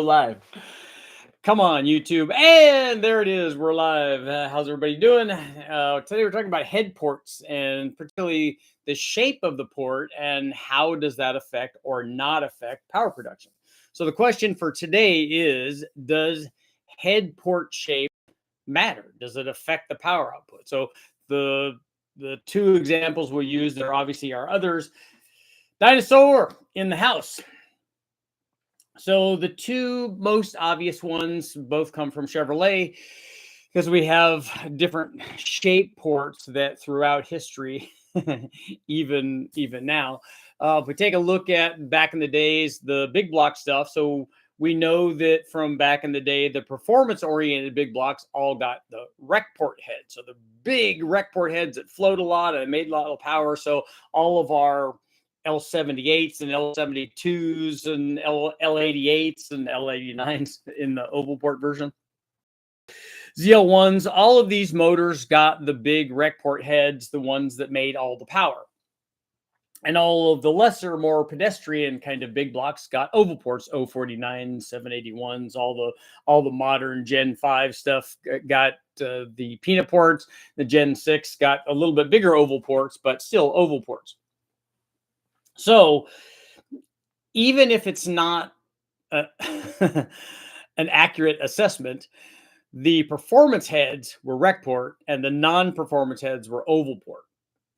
Live. Come on, YouTube. And there it is. We're live. How's everybody doing? Today we're talking about head ports and particularly the shape of the port and how does that affect or not affect power production. So the question for today is, does head port shape matter? Does it affect the power output? So the two examples we'll use, there obviously are others. Dinosaur in the house. So the two most obvious ones both come from Chevrolet because we have different shape ports that throughout history, even now. If we take a look at back in the days, the big block stuff. So we know that from back in the day, the performance-oriented big blocks all got the rec port head. So the big rec port heads that float a lot and made a lot of power. So all of our L78s and L72s and L88s and L89s in the oval port version. ZL1s, all of these motors got the big rec port heads, the ones that made all the power. And all of the lesser, more pedestrian kind of big blocks got oval ports, 049, 781s, all the modern Gen 5 stuff got the peanut ports. The Gen 6 got a little bit bigger oval ports, but still oval ports. So even if it's not an accurate assessment, the performance heads were rec port and the non-performance heads were oval port.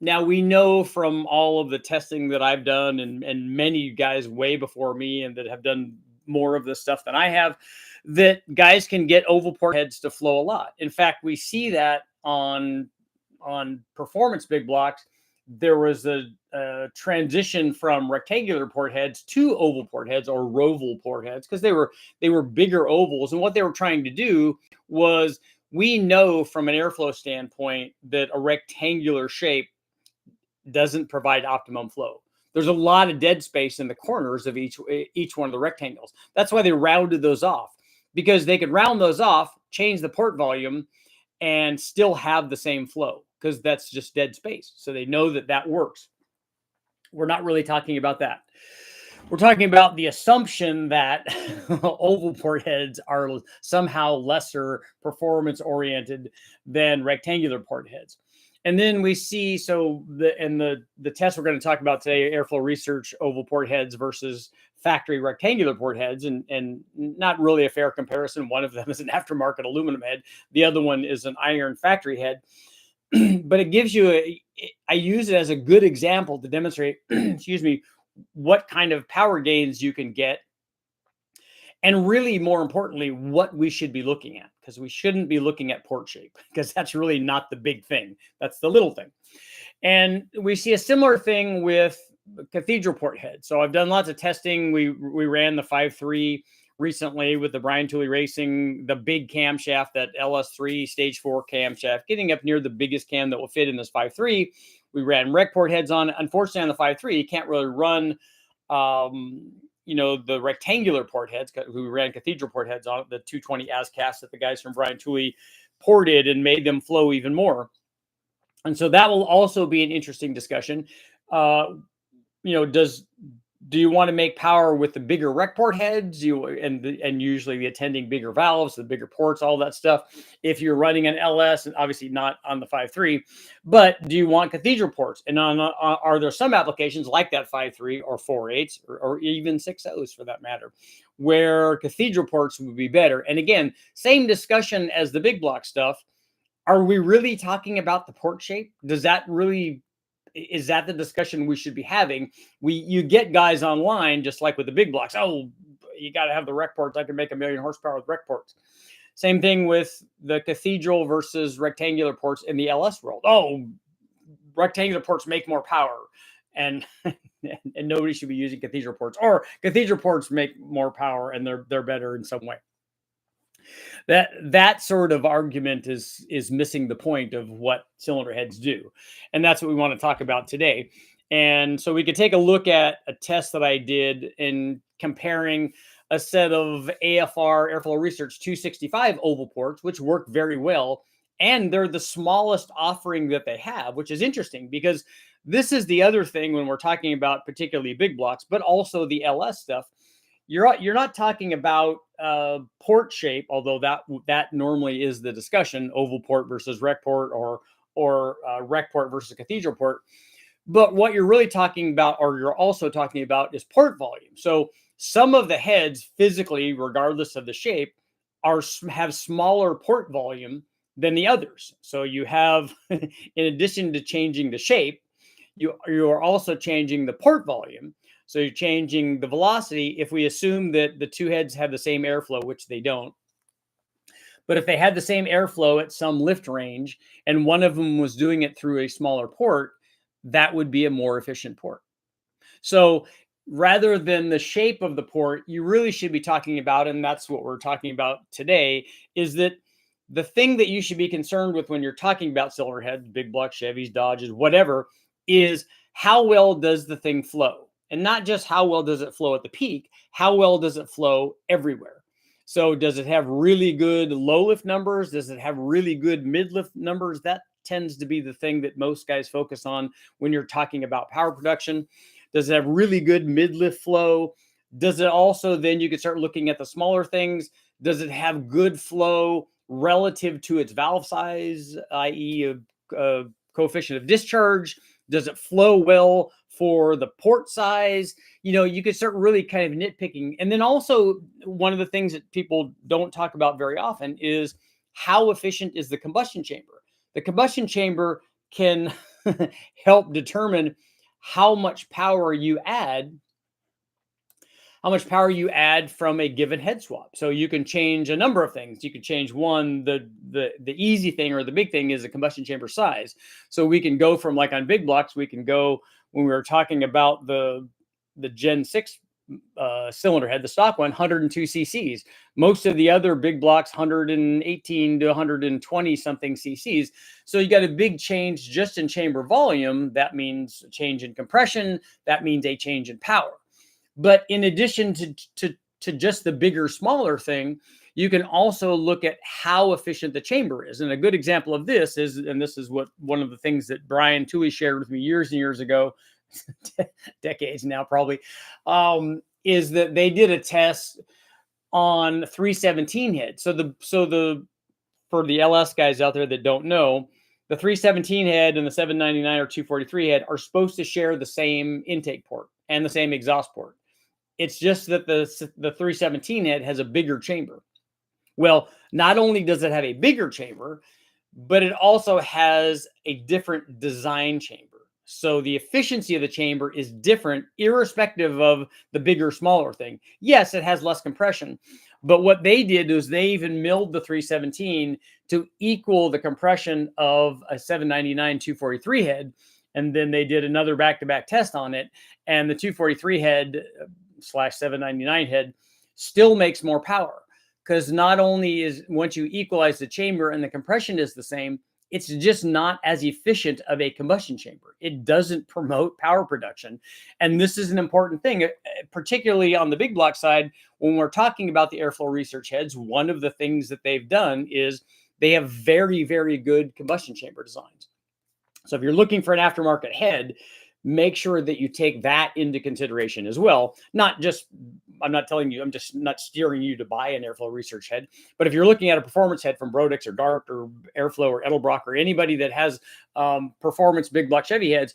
Now, we know from all of the testing that I've done and many guys way before me and that have done more of this stuff than I have, that guys can get oval port heads to flow a lot. In fact, we see that on performance big blocks. There was a transition from rectangular port heads to oval port heads or roval port heads because they were bigger ovals. And what they were trying to do was, we know from an airflow standpoint that a rectangular shape doesn't provide optimum flow. There's a lot of dead space in the corners of each one of the rectangles. That's why they rounded those off, because they could round those off, change the port volume, and still have the same flow, because that's just dead space. So they know that that works. We're not really talking about that. We're talking about the assumption that oval port heads are somehow lesser performance oriented than rectangular port heads. And then we see, so the test we're going to talk about today, airflow research oval port heads versus factory rectangular port heads, and not really a fair comparison. One of them is an aftermarket aluminum head. The other one is an iron factory head. But it gives you I use it as a good example to demonstrate, excuse me, what kind of power gains you can get. And really, more importantly, what we should be looking at, because we shouldn't be looking at port shape, because that's really not the big thing. That's the little thing. And we see a similar thing with cathedral port heads. So I've done lots of testing. We ran the 5.3 recently with the Brian Tooley Racing, the big camshaft, that LS3 stage 4 camshaft, getting up near the biggest cam that will fit in this 5.3. We ran rec port heads on. Unfortunately, on the 5.3, you can't really run the rectangular port heads. We ran cathedral port heads on the 220 ASCAS that the guys from Brian Tooley ported and made them flow even more. And so that will also be an interesting discussion. Do you want to make power with the bigger rec port heads, and usually the attending bigger valves, the bigger ports, all that stuff, if you're running an LS, and obviously not on the 5.3, but do you want cathedral ports? And are there some applications like that 5.3 or 4.8s or even 6.0s for that matter, where cathedral ports would be better? And again, same discussion as the big block stuff. Are we really talking about the port shape? Is that the discussion we should be having? You get guys online, just like with the big blocks. Oh, you got to have the rec ports. I can make 1 million horsepower with rec ports. Same thing with the cathedral versus rectangular ports in the LS world. Oh, rectangular ports make more power, and nobody should be using cathedral ports. Or cathedral ports make more power and they're better in some way. That sort of argument is missing the point of what cylinder heads do. And that's what we want to talk about today. And so we could take a look at a test that I did in comparing a set of AFR Airflow Research 265 oval ports, which work very well. And they're the smallest offering that they have, which is interesting because this is the other thing when we're talking about particularly big blocks, but also the LS stuff. You're not talking about port shape, although that normally is the discussion: oval port versus rec port, or rec port versus cathedral port. But what you're really talking about, or you're also talking about, is port volume. So some of the heads physically, regardless of the shape, have smaller port volume than the others. So you have, in addition to changing the shape, you are also changing the port volume. So you're changing the velocity. If we assume that the two heads have the same airflow, which they don't, but if they had the same airflow at some lift range and one of them was doing it through a smaller port, that would be a more efficient port. So rather than the shape of the port, you really should be talking about, and that's what we're talking about today, is that the thing that you should be concerned with when you're talking about cylinder heads, big block Chevys, Dodges, whatever, is how well does the thing flow? And not just how well does it flow at the peak, how well does it flow everywhere? So does it have really good low lift numbers? Does it have really good mid lift numbers? That tends to be the thing that most guys focus on when you're talking about power production. Does it have really good mid lift flow? Does it also, then you can start looking at the smaller things. Does it have good flow relative to its valve size, i.e. a coefficient of discharge? Does it flow well for the port size? You could start really kind of nitpicking. And then also, one of the things that people don't talk about very often is how efficient is the combustion chamber? The combustion chamber can help determine how much power you add from a given head swap. So you can change a number of things. You can change one, the easy thing, or the big thing is the combustion chamber size. So we can go from, like on big blocks, we can go, when we were talking about the Gen 6 cylinder head, the stock one, 102 cc's. Most of the other big blocks, 118 to 120 something cc's. So you got a big change just in chamber volume. That means a change in compression. That means a change in power. But in addition to just the bigger, smaller thing, you can also look at how efficient the chamber is. And a good example of this is, and this is what one of the things that Brian Toohey shared with me years and years ago, decades now probably, is that they did a test on 317 head. So for the LS guys out there that don't know, the 317 head and the 799 or 243 head are supposed to share the same intake port and the same exhaust port. It's just that the 317 head has a bigger chamber. Well, not only does it have a bigger chamber, but it also has a different design chamber. So the efficiency of the chamber is different, irrespective of the bigger, smaller thing. Yes, it has less compression, but what they did was they even milled the 317 to equal the compression of a 799 243 head. And then they did another back-to-back test on it. And the 243 head / 799 head still makes more power. Because not only is, once you equalize the chamber and the compression is the same, it's just not as efficient of a combustion chamber. It doesn't promote power production. And this is an important thing, particularly on the big block side. When we're talking about the airflow research heads, one of the things that they've done is they have very, very good combustion chamber designs. So if you're looking for an aftermarket head, make sure that you take that into consideration as well. Not just, I'm not telling you, I'm just not steering you to buy an airflow research head. But if you're looking at a performance head from Brodix or Dart or Airflow or Edelbrock or anybody that has performance big block Chevy heads,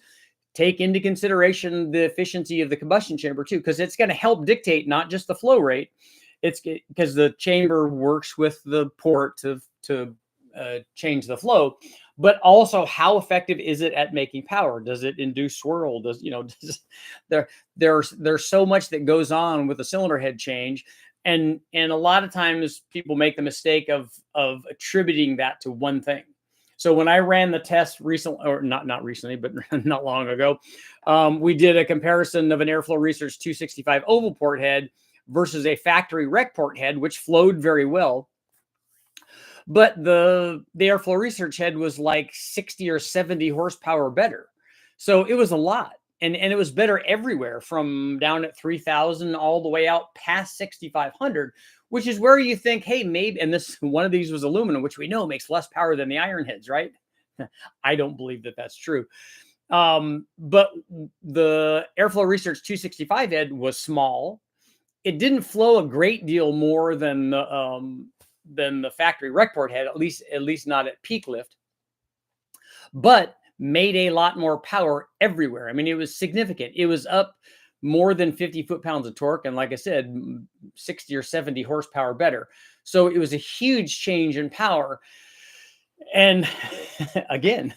take into consideration the efficiency of the combustion chamber too, because it's going to help dictate not just the flow rate. It's because the chamber works with the port to change the flow, but also how effective is it at making power? Does it induce swirl? There's so much that goes on with the cylinder head change. And a lot of times people make the mistake of attributing that to one thing. So when I ran the test recently, or not recently, but not long ago, we did a comparison of an Airflow Research 265 oval port head versus a factory rec port head, which flowed very well. But the Airflow Research head was like 60 or 70 horsepower better. So it was a lot. And it was better everywhere, from down at 3,000 all the way out past 6,500, which is where you think, hey, maybe, and this one of these was aluminum, which we know makes less power than the iron heads, right? I don't believe that that's true. But the Airflow Research 265 head was small. it didn't flow a great deal more than the factory rec port head, at least not at peak lift, but made a lot more power everywhere. I mean, it was significant. It was up more than 50 foot-pounds of torque, and like I said, 60 or 70 horsepower better. So it was a huge change in power. And again,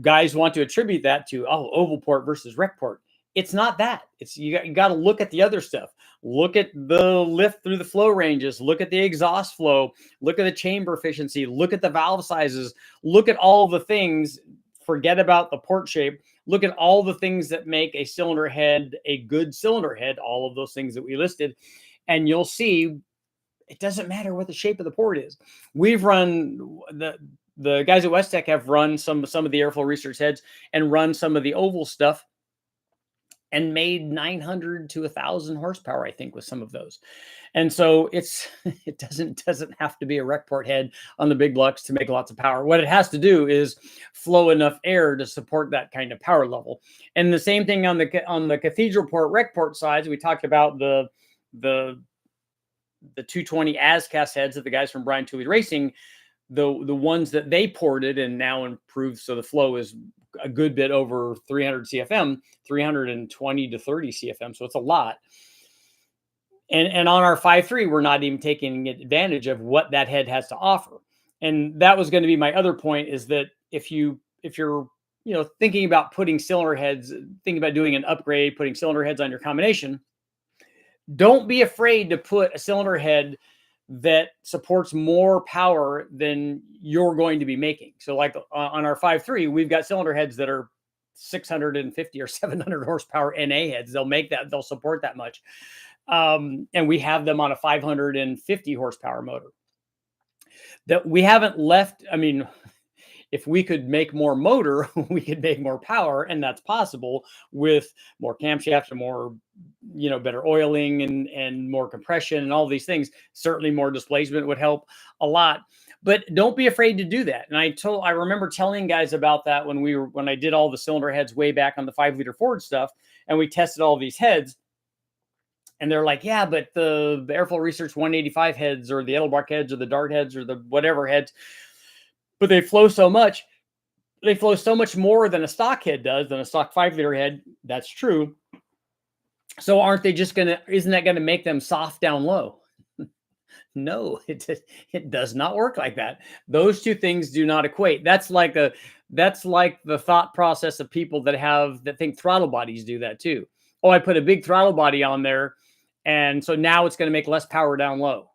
guys want to attribute that to, oh, oval port versus rec port. It's not that. It's you got to look at the other stuff. Look at the lift through the flow ranges. Look at the exhaust flow. Look at the chamber efficiency. Look at the valve sizes. Look at all the things. Forget about the port shape. Look at all the things that make a cylinder head a good cylinder head. All of those things that we listed, and you'll see it doesn't matter what the shape of the port is. We've run the guys at West Tech have run some of the airflow research heads and run some of the oval stuff, and made 900 to 1,000 horsepower, I think, with some of those. And so it doesn't have to be a rec port head on the big blocks to make lots of power. What it has to do is flow enough air to support that kind of power level. And the same thing on the cathedral port rec port sides. We talked about the 220 ASCAS heads that the guys from Brian Tooley Racing, the ones that they ported and now improved, so the flow is a good bit over 300 CFM, 320 to 30 CFM. So it's a lot. And on our 5.3, we're not even taking advantage of what that head has to offer. And that was going to be my other point, is that if you're thinking about putting cylinder heads, thinking about doing an upgrade, putting cylinder heads on your combination, don't be afraid to put a cylinder head that supports more power than you're going to be making. So like on our 5.3, we've got cylinder heads that are 650 or 700 horsepower NA heads. They'll support that much. And we have them on a 550 horsepower motor. That we haven't left. I mean, if we could make more motor, we could make more power, and that's possible with more camshaft and more, better oiling and more compression and all these things. Certainly more displacement would help a lot, but don't be afraid to do that. And I remember telling guys about that when I did all the cylinder heads way back on the 5-liter Ford stuff, and we tested all these heads. And they're like, yeah, but the Airflow Research 185 heads or the Edelbrock heads or the Dart heads or the whatever heads, but they flow so much. They flow so much more than a stock head does, than a stock 5-liter head. That's true. So isn't that going to make them soft down low? No, it does not work like that. Those two things do not equate. That's like the thought process of people that think throttle bodies do that too. Oh, I put a big throttle body on there, and so now it's going to make less power down low.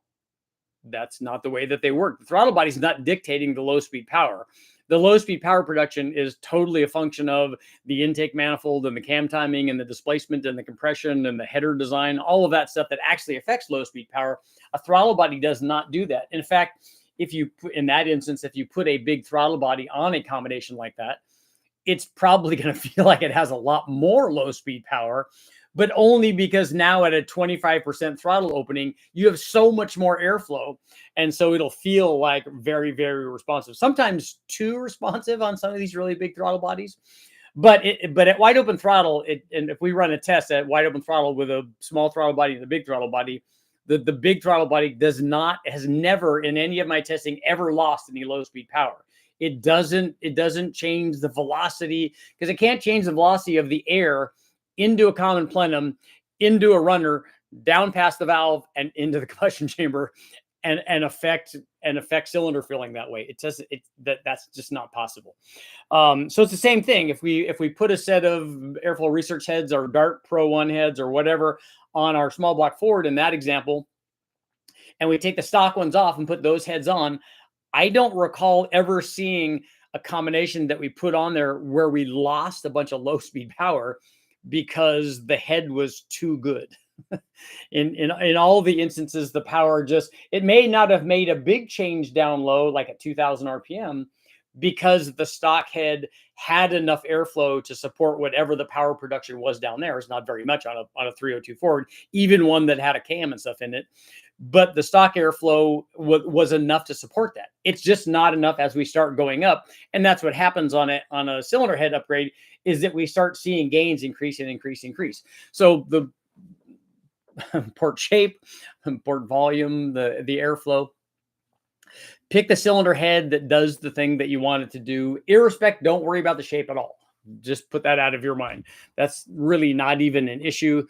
That's not the way that they work. The throttle body is not dictating the low speed power. The low speed power production is totally a function of the intake manifold and the cam timing and the displacement and the compression and the header design, all of that stuff that actually affects low speed power. A throttle body does not do that. In fact, if you put a big throttle body on a combination like that, it's probably going to feel like it has a lot more low speed power, but only because now at a 25% throttle opening, you have so much more airflow. And so it'll feel like very, very responsive, sometimes too responsive on some of these really big throttle bodies. But at wide open throttle, and if we run a test at wide open throttle with a small throttle body and a big throttle body, the big throttle body has never in any of my testing ever lost any low speed power. It doesn't change the velocity, because it can't change the velocity of the air into a common plenum, into a runner, down past the valve and into the combustion chamber and affect cylinder filling that way. That's just not possible. So it's the same thing. If we put a set of Airflow Research heads or Dart Pro 1 heads or whatever on our small block Ford in that example, and we take the stock ones off and put those heads on, I don't recall ever seeing a combination that we put on there where we lost a bunch of low speed power because the head was too good. In all the instances, the power it may not have made a big change down low, like at 2000 RPM, because the stock head had enough airflow to support whatever the power production was down there. It's not very much on a 302 Ford, even one that had a cam and stuff in it. But the stock airflow was enough to support that. It's just not enough as we start going up. And that's what happens on a cylinder head upgrade, is that we start seeing gains increase. So port shape, port volume, the airflow. Pick the cylinder head that does the thing that you want it to do. Irrespective, don't worry about the shape at all. Just put that out of your mind. That's really not even an issue.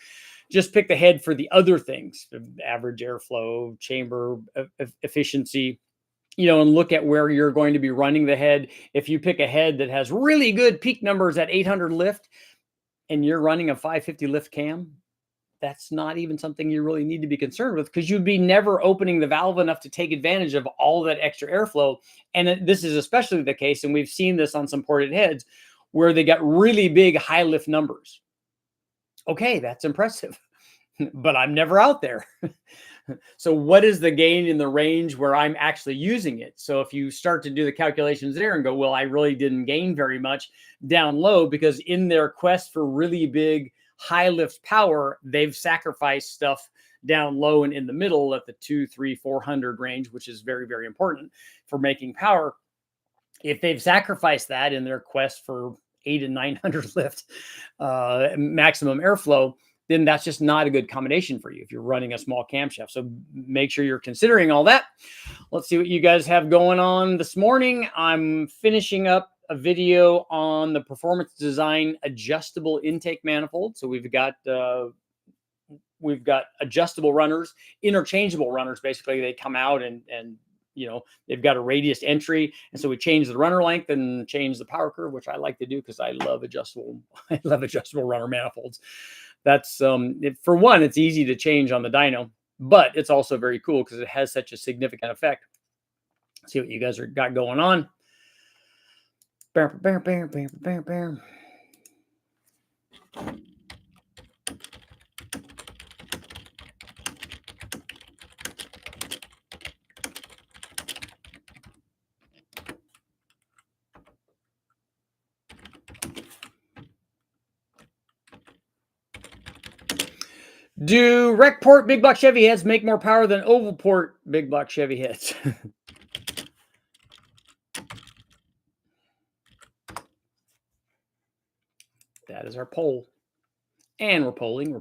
Just pick the head for the other things, average airflow, chamber efficiency, and look at where you're going to be running the head. If you pick a head that has really good peak numbers at 800 lift and you're running a 550 lift cam, that's not even something you really need to be concerned with, because you'd be never opening the valve enough to take advantage of all that extra airflow. And this is especially the case, and we've seen this on some ported heads where they got really big high lift numbers. Okay, that's impressive, but I'm never out there. So what is the gain in the range where I'm actually using it? So if you start to do the calculations there and go, well, I really didn't gain very much down low, because in their quest for really big high lift power, they've sacrificed stuff down low and in the middle at the 200, 300, 400 range, which is very, very important for making power. If they've sacrificed that in their quest for 800 and 900 lift maximum airflow, then that's just not a good combination for you if you're running a small camshaft. So make sure you're considering all that. Let's see what you guys have going on this morning. I'm finishing up a video on the Performance Design adjustable intake manifold. So we've got adjustable runners, interchangeable runners. Basically, they come out and they've got a radius entry, and so we change the runner length and change the power curve, which I like to do because I love adjustable. I love adjustable runner manifolds. That's for one, it's easy to change on the dyno, but it's also very cool because it has such a significant effect. Let's see what you guys got going on. Do rec port big block Chevy heads make more power than oval port big block Chevy heads? That is our poll. And we're polling.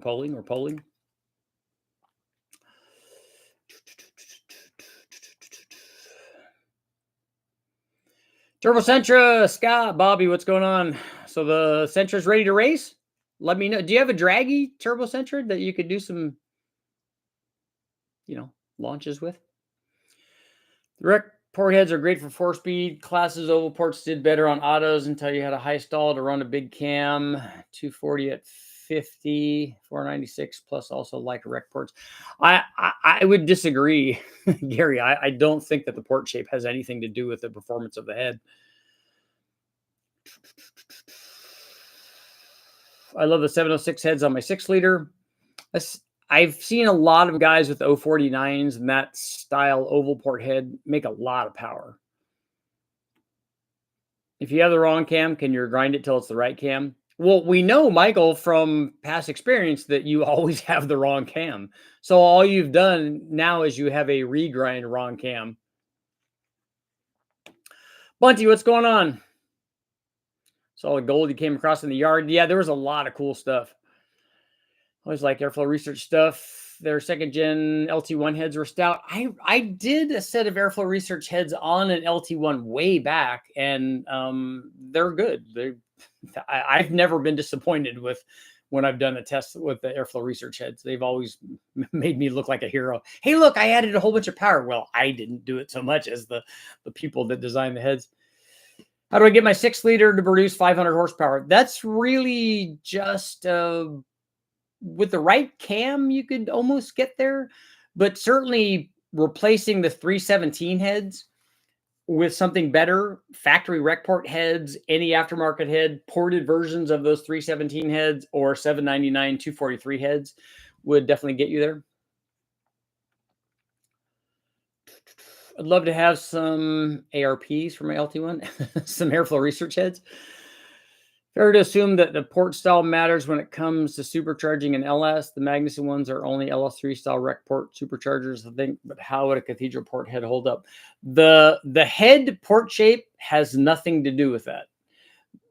Turbo Sentra, Scott, Bobby, what's going on? So the Sentra's ready to race? Let me know. Do you have a draggy Turbo Sentra that you could do some, launches with? The rec port heads are great for 4-speed classes. Oval ports did better on autos until you had a high stall to run a big cam. 240 at 50, 496 plus also like rec ports. I would disagree, Gary. I don't think that the port shape has anything to do with the performance of the head. I love the 706 heads on my 6-liter. I've seen a lot of guys with 049s and that style oval port head make a lot of power. If you have the wrong cam, can you grind it till it's the right cam? Well, we know, Michael, from past experience that you always have the wrong cam. So all you've done now is you have a regrind wrong cam. Bunty, what's going on? Saw the gold you came across in the yard. Yeah, there was a lot of cool stuff. Always like airflow research stuff. Their second gen LT1 heads were stout. I did a set of airflow research heads on an LT1 way back, and they're good. I've never been disappointed with when I've done a test with the airflow research heads. They've always made me look like a hero. Hey, look, I added a whole bunch of power. Well, I didn't do it so much as the people that designed the heads. How do I get my 6-liter to produce 500 horsepower? That's really just with the right cam, you could almost get there, but certainly replacing the 317 heads with something better, factory rec port heads, any aftermarket head, ported versions of those 317 heads or 799, 243 heads would definitely get you there. I'd love to have some ARPs for my LT1, some airflow research heads. Fair to assume that the port style matters when it comes to supercharging an LS. The Magnuson ones are only LS3 style rec port superchargers, I think, but how would a cathedral port head hold up? The head port shape has nothing to do with that.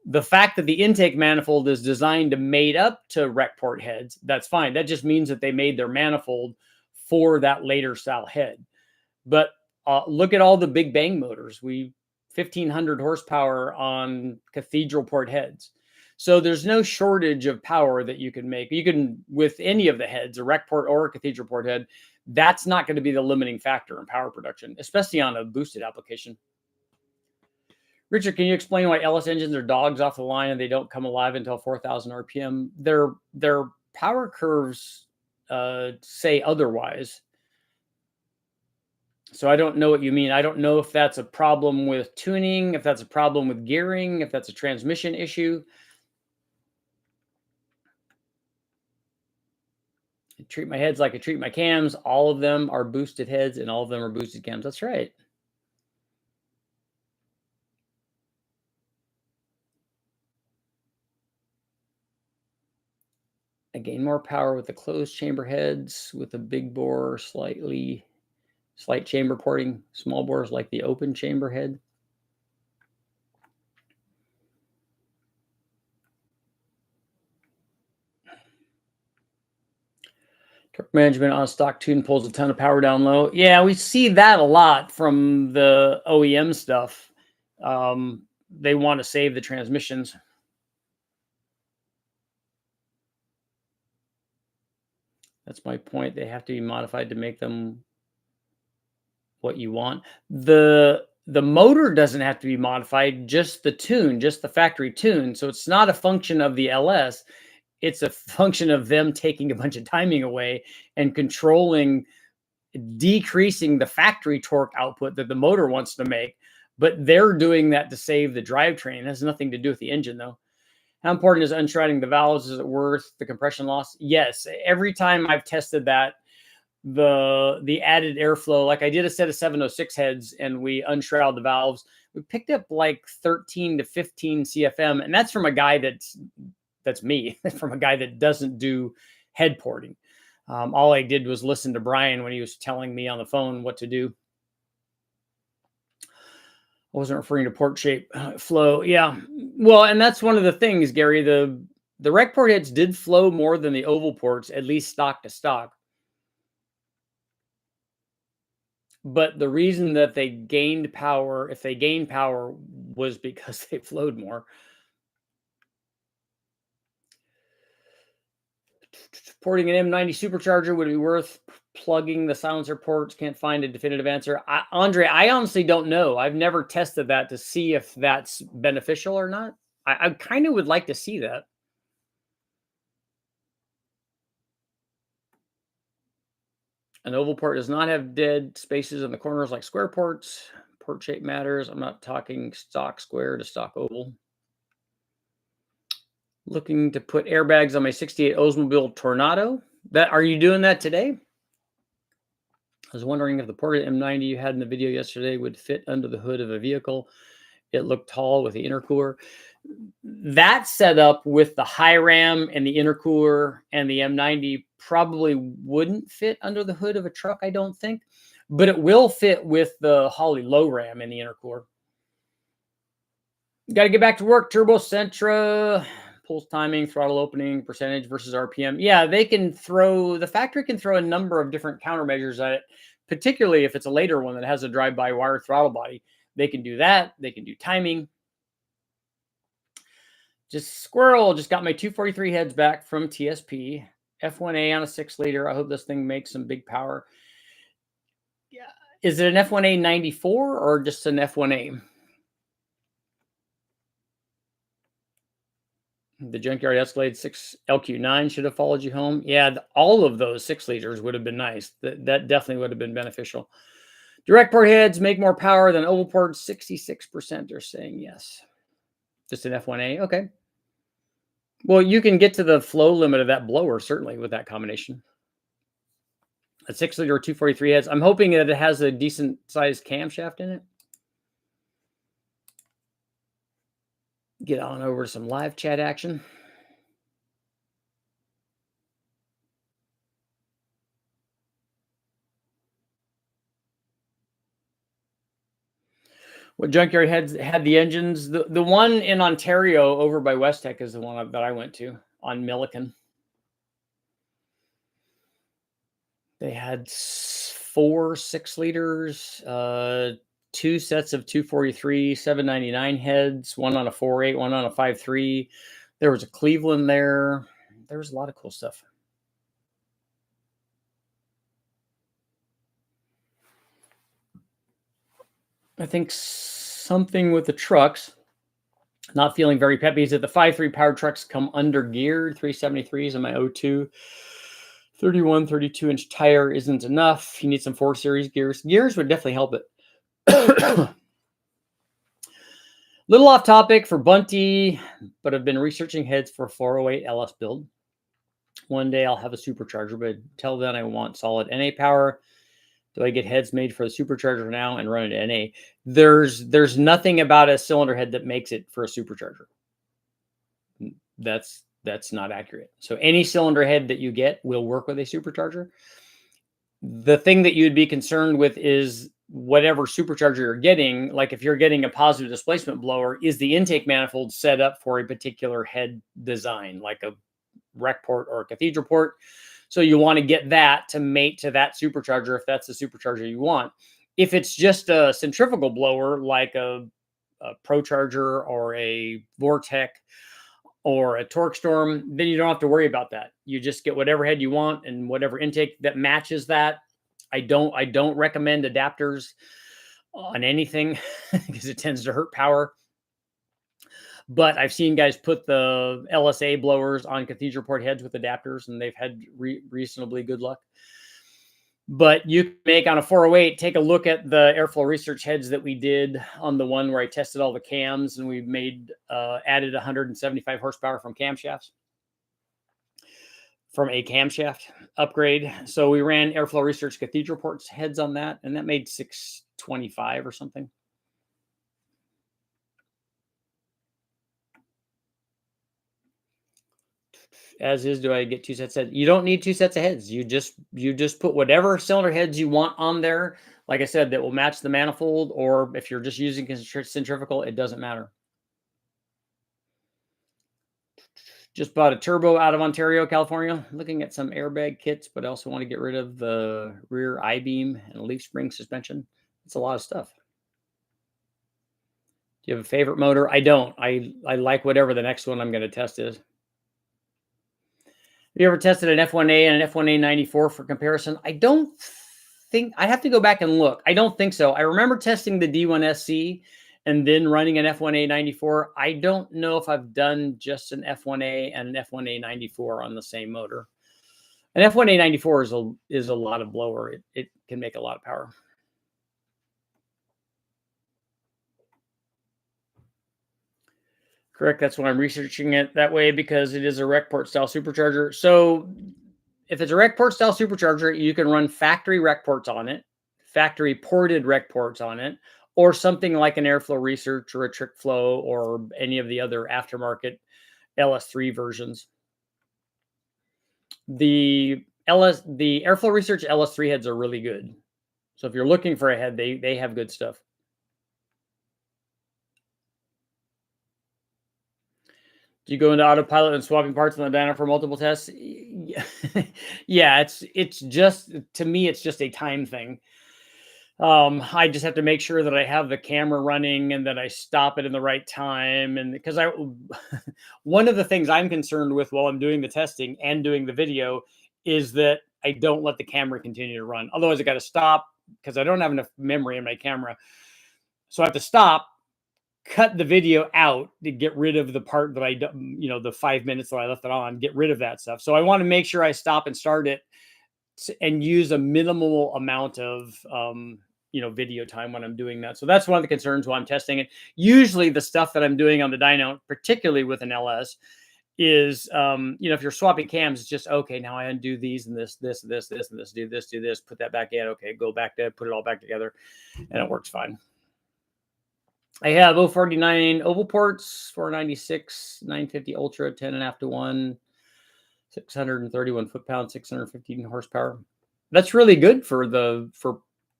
The fact that the intake manifold is designed to mate up to rec port heads, that's fine. That just means that they made their manifold for that later style head. But look at all the big bang motors. 1,500 horsepower on cathedral port heads. So there's no shortage of power that you can make. You can, with any of the heads, a rec port or a cathedral port head, that's not going to be the limiting factor in power production, especially on a boosted application. Richard, can you explain why LS engines are dogs off the line and they don't come alive until 4,000 RPM? Their power curves say otherwise. So I don't know what you mean. I don't know if that's a problem with tuning, if that's a problem with gearing, if that's a transmission issue. I treat my heads like I treat my cams. All of them are boosted heads and all of them are boosted cams. That's right. I gain more power with the closed chamber heads, with the big bore, slight chamber porting. Small bores like the open chamber head. Torque management on stock tune pulls a ton of power down low. Yeah, we see that a lot from the OEM stuff. They want to save the transmissions. That's my point. They have to be modified to make them what you want. The motor doesn't have to be modified, just the tune, just the factory tune. So it's not a function of the LS. It's a function of them taking a bunch of timing away and decreasing the factory torque output that the motor wants to make. But they're doing that to save the drivetrain. It has nothing to do with the engine, though. How important is unshrouding the valves? Is it worth the compression loss? Yes. Every time I've tested that, the added airflow, like I did a set of 706 heads and we unshroud the valves, we picked up like 13 to 15 CFM. And that's from a guy that's me, from a guy that doesn't do head porting. All I did was listen to Brian when he was telling me on the phone what to do. I wasn't referring to port shape flow. Yeah. Well, and that's one of the things, Gary, the rec port heads did flow more than the oval ports, at least stock to stock. But the reason that they gained power, if they gained power, was because they flowed more. Porting an M90 supercharger would be worth plugging the silencer ports. Can't find a definitive answer. Andre, I honestly don't know. I've never tested that to see if that's beneficial or not. I kind of would like to see that. An oval port does not have dead spaces in the corners like square ports. Port shape matters. I'm not talking stock square to stock oval. Looking to put airbags on my 68 Oldsmobile Tornado. Are you doing that today? I was wondering if the ported M90 you had in the video yesterday would fit under the hood of a vehicle. It looked tall with the intercooler. That setup with the high ram and the intercooler and the M90 probably wouldn't fit under the hood of a truck, I don't think. But it will fit with the Holley low ram and the intercooler. Got to get back to work. Turbo Sentra, pulse timing, throttle opening, percentage versus RPM. Yeah, the factory can throw a number of different countermeasures at it, particularly if it's a later one that has a drive-by wire throttle body. They can do that. They can do timing. Just got my 243 heads back from TSP. F1A on a 6-liter. I hope this thing makes some big power. Yeah. Is it an F1A 94 or just an F1A? The junkyard Escalade 6 LQ9 should have followed you home. Yeah, all of those 6-liters would have been nice. That definitely would have been beneficial. Direct port heads make more power than oval ports. 66% are saying yes. Just an F1A. Okay. Well, you can get to the flow limit of that blower, certainly, with that combination. A 6-liter 243 heads. I'm hoping that it has a decent sized camshaft in it. Get on over to some live chat action. What junkyard had the engines? The one in Ontario over by West Tech is the one that I went to on Milliken. They had 4 6-liters, 2 sets of 243 799 heads, one on a 4.8, one on a 5.3. There was a Cleveland there. There was a lot of cool stuff. I think something with the trucks. Not feeling very peppy. Is that the 5.3 power trucks come under geared 373s in my O2. 31, 32-inch tire isn't enough. You need some 4 series gears. Gears would definitely help it. Little off topic for Bunty, but I've been researching heads for 408 LS build. One day I'll have a supercharger, but until then I want solid NA power. Do I get heads made for the supercharger now and run it NA? There's nothing about a cylinder head that makes it for a supercharger. That's not accurate. So any cylinder head that you get will work with a supercharger. The thing that you'd be concerned with is whatever supercharger you're getting. Like if you're getting a positive displacement blower, is the intake manifold set up for a particular head design, like a rec port or a cathedral port? So you want to get that to mate to that supercharger if that's the supercharger you want. If it's just a centrifugal blower like a Pro Charger or a Vortec or a Torque Storm, then you don't have to worry about that. You just get whatever head you want and whatever intake that matches that. I don't recommend adapters on anything because it tends to hurt power. But I've seen guys put the LSA blowers on cathedral port heads with adapters, and they've had reasonably good luck. But you can make on a 408, take a look at the airflow research heads that we did on the one where I tested all the cams, and we made added 175 horsepower from camshafts, from a camshaft upgrade. So we ran airflow research cathedral ports heads on that, and that made 625 or something. As is, do I get 2 sets of heads? You don't need 2 sets of heads. You just put whatever cylinder heads you want on there. Like I said, that will match the manifold, or if you're just using centrifugal, it doesn't matter. Just bought a turbo out of Ontario, California. Looking at some airbag kits, but I also want to get rid of the rear I-beam and leaf spring suspension. It's a lot of stuff. Do you have a favorite motor? I don't. I like whatever the next one I'm going to test is. Have you ever tested an F1A and an F1A 94 for comparison? I don't think, I have to go back and look. I don't think so. I remember testing the D1SC and then running an F1A 94. I don't know if I've done just an F1A and an F1A 94 on the same motor. An F1A 94 is a lot of blower. It can make a lot of power. Correct. That's why I'm researching it that way, because it is a rec port style supercharger. So if it's a rec port style supercharger, you can run factory rec ports on it, factory ported rec ports on it, or something like an airflow research or a trick flow or any of the other aftermarket LS3 versions. The airflow research LS3 heads are really good. So if you're looking for a head, they have good stuff. Do you go into autopilot and swapping parts on the dyno for multiple tests? Yeah, it's just, to me, it's just a time thing. I just have to make sure that I have the camera running and that I stop it in the right time. And because one of the things I'm concerned with while I'm doing the testing and doing the video is that I don't let the camera continue to run. Otherwise I got to stop because I don't have enough memory in my camera. So I have to stop, cut the video out to get rid of the part that the 5 minutes that I left it on, get rid of that stuff. So I want to make sure I stop and start it and use a minimal amount of, video time when I'm doing that. So that's one of the concerns while I'm testing it. Usually the stuff that I'm doing on the dyno, particularly with an LS, is, if you're swapping cams, it's just, okay, now I undo these and this, and this, do this, put that back in. Okay, go back there, put it all back together, and it works fine. I have 049 oval ports, 496, 950 Ultra, 10.5 to 1, 631 foot-pounds, 615 horsepower. That's really good for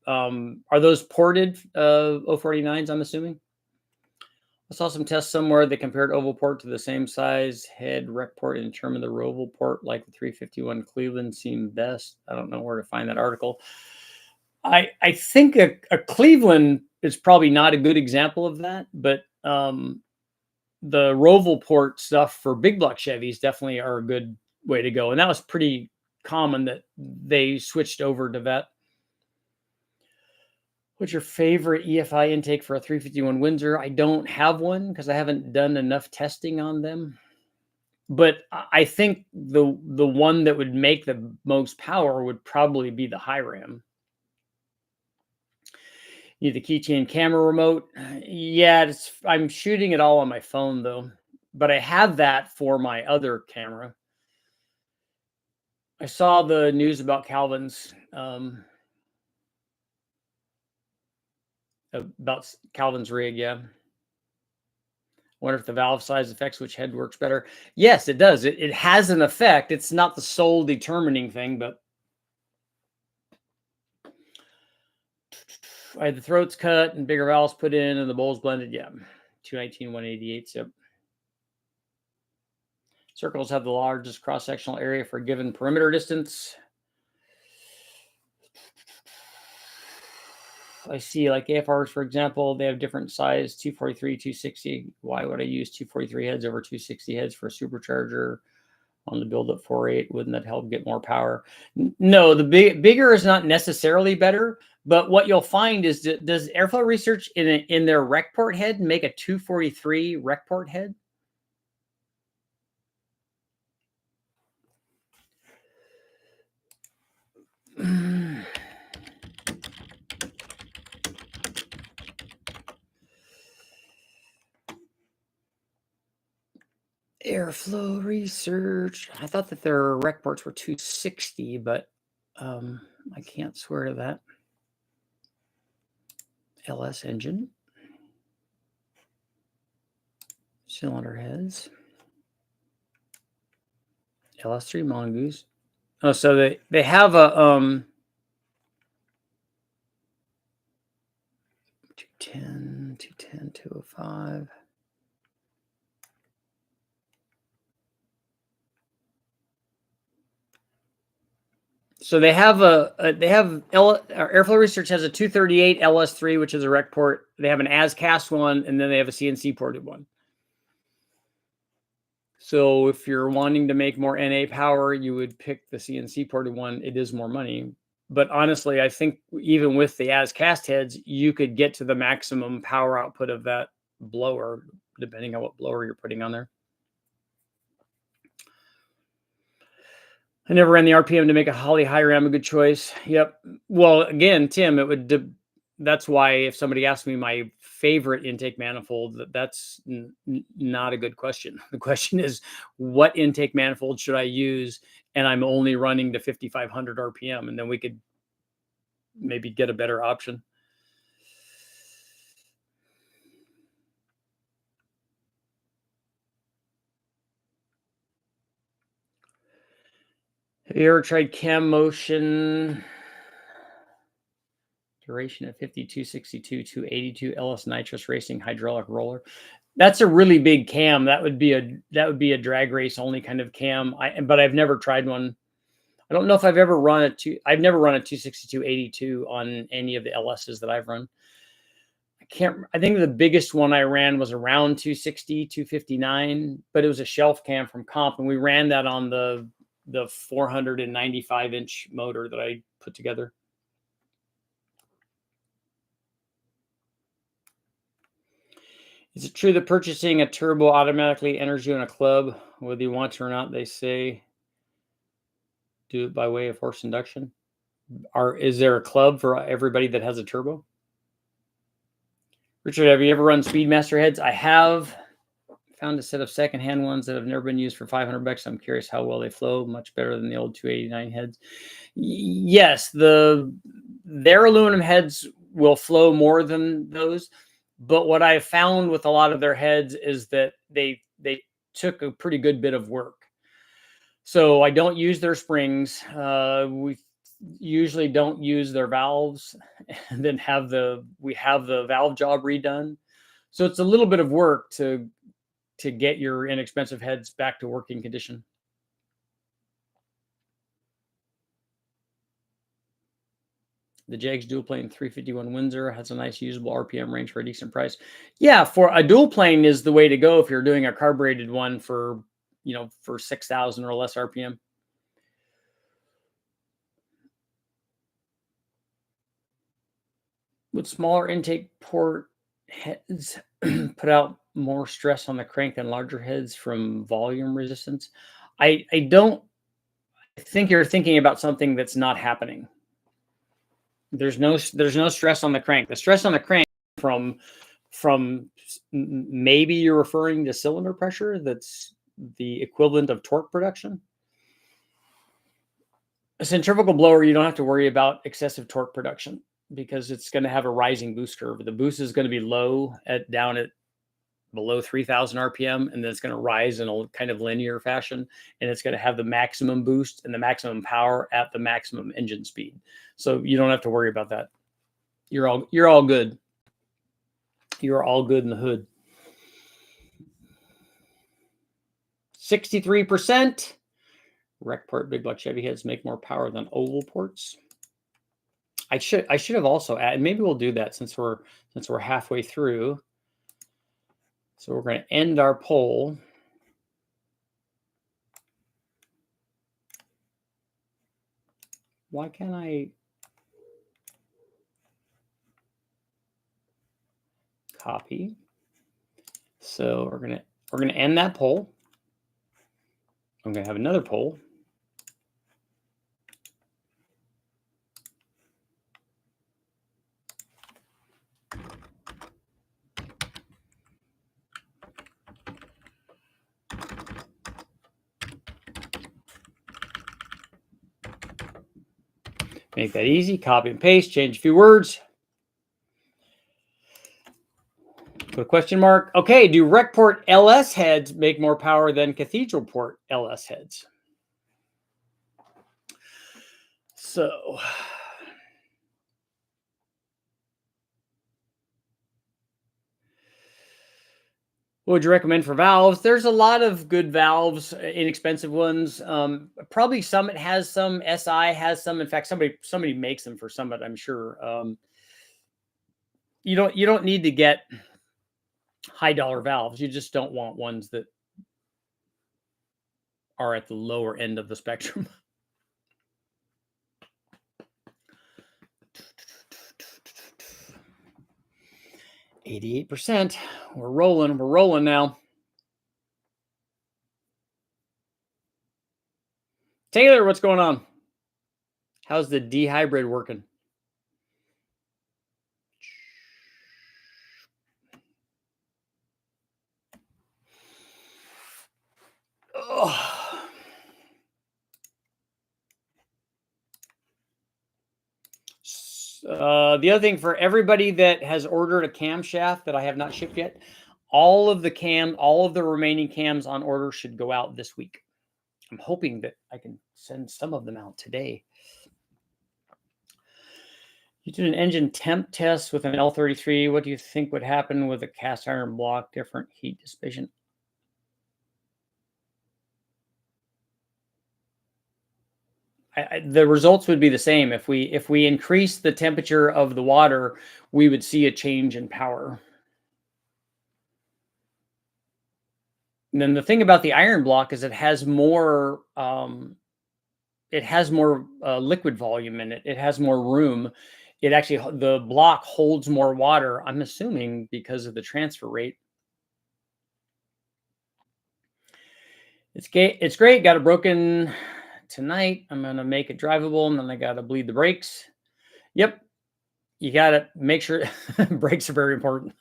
Are those ported 049s, I'm assuming? I saw some tests somewhere that compared oval port to the same size head rec port and determined the oval port, like the 351 Cleveland, seemed best. I don't know where to find that article. I think a Cleveland is probably not a good example of that, but the Roval port stuff for big block Chevys definitely are a good way to go. And that was pretty common that they switched over to that. What's your favorite EFI intake for a 351 Windsor? I don't have one because I haven't done enough testing on them. But I think the one that would make the most power would probably be the high ram. Need the keychain camera remote. Yeah, I'm shooting it all on my phone though, but I have that for my other camera. I saw the news about Calvin's rig. Yeah. Wonder if the valve size affects which head works better. Yes, it does. It has an effect. It's not the sole determining thing, but I had the throats cut and bigger valves put in and the bowls blended. Yeah. 219, 188. Yep. Circles have the largest cross-sectional area for a given perimeter distance. I see like AFRs, for example, they have different size, 243, 260. Why would I use 243 heads over 260 heads for a supercharger on the build up 4.8? Wouldn't that help get more power? No, the bigger is not necessarily better, but what you'll find is that does Airflow Research in their rec port head make a 243 rec port head? Airflow Research. I thought that their rec ports were 260, but I can't swear to that. LS engine. Cylinder heads. LS3 Mongoose. Oh, so they have a 210, 205. So they have Airflow Research has a 238 LS3, which is a rec port. They have an as cast one, and then they have a CNC ported one. So if you're wanting to make more NA power, you would pick the CNC ported one. It is more money. But honestly, I think even with the as cast heads, you could get to the maximum power output of that blower, depending on what blower you're putting on there. I never ran the RPM to make a Holly high ram a good choice. Yep. Well, again, Tim, it would. That's why if somebody asked me my favorite intake manifold, that's not a good question. The question is, what intake manifold should I use? And I'm only running to 5,500 RPM, and then we could maybe get a better option. Have you ever tried Cam Motion? Duration at 52, 62, 282 LS nitrous racing hydraulic roller. That's a really big cam. That would be a drag race only kind of cam. But I've never tried one. I don't know if I've ever run I've never run a 262 82 on any of the LSs that I've run. I think the biggest one I ran was around 260, 259, but it was a shelf cam from Comp, and we ran that on the 495 inch motor that I put together. Is it true that purchasing a turbo automatically enters you in a club, whether you want to or not? They say do it by way of forced induction. Is there a club for everybody that has a turbo? Richard, have you ever run Speedmaster heads? I have. Found a set of secondhand ones that have never been used for $500. I'm curious how well they flow. Much better than the old 289 heads. Yes, their aluminum heads will flow more than those. But what I found with a lot of their heads is that they took a pretty good bit of work. So I don't use their springs. We usually don't use their valves and then we have the valve job redone. So it's a little bit of work to get your inexpensive heads back to working condition. The Jags dual plane 351 Windsor has a nice usable RPM range for a decent price. Yeah, for a dual plane is the way to go if you're doing a carbureted one for, for 6,000 or less RPM. Would smaller intake port heads put out more stress on the crank than larger heads from volume resistance? I don't think you're thinking about something that's not happening. There's no stress on the crank. The stress on the crank from maybe you're referring to cylinder pressure. That's the equivalent of torque production. A centrifugal blower, you don't have to worry about excessive torque production because it's going to have a rising boost curve. The boost is going to be low down at below 3,000 RPM, and then it's going to rise in a kind of linear fashion, and it's going to have the maximum boost and the maximum power at the maximum engine speed. So you don't have to worry about that. You're all good. You're all good in the hood. 63%. Rec port big block Chevy heads make more power than oval ports. I should have also added, maybe we'll do that since we're halfway through. So we're going to end our poll. Why can't I copy? So we're going to end that poll. I'm going to have another poll. Make that easy. Copy and paste. Change a few words. Put a question mark. Okay, do rec port LS heads make more power than cathedral port LS heads? So, what would you recommend for valves? There's a lot of good valves, inexpensive ones. Probably Summit has some, SI has some. In fact, somebody makes them for Summit, I'm sure. You don't need to get high dollar valves. You just don't want ones that are at the lower end of the spectrum. 88%. We're rolling now. Taylor, what's going on? How's the D hybrid working? The other thing for everybody that has ordered a camshaft that I have not shipped yet, all of the remaining cams on order should go out this week. I'm hoping that I can send some of them out today. You did an engine temp test with an L33. What do you think would happen with a cast iron block, different heat dissipation? The results would be the same. If we increase the temperature of the water, we would see a change in power. And then the thing about the iron block is it has more liquid volume in it. It has more room. The block holds more water, I'm assuming because of the transfer rate. It's great. Got it broken tonight. I'm going to make it drivable, and then I got to bleed the brakes. Yep. You got to make sure brakes are very important.